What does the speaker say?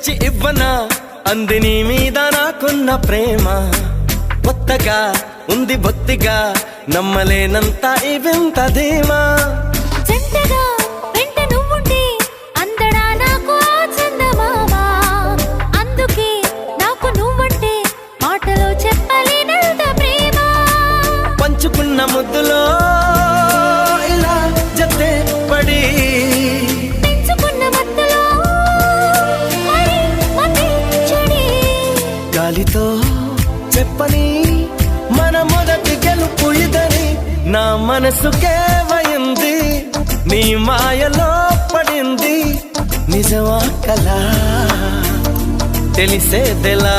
తెచ్చి ఇవ్వనా అంది నీ మీద నాకున్న ప్రేమ కొత్తగా ఉంది బొత్తిగా నమ్మలేనంత ఈ వింత ధీమా జంటగా వెంట నువ్వుంటే అందడా నాకు ఆ చందమామ అందుకే నాకు నువ్వంటే మాటలో చెప్పలేనంత ప్రేమ పంచుకున్న ముద్దులో ఇలా జతే పడి పెంచుకున్న మత్తులో మరి మతి చెడి గాలితో చెప్పని మన మొదటి గెలుపు ఇదని నా మనసుకే వయింది నీ మాయలో పడింది నిజమా కలా తెలిసేదెలా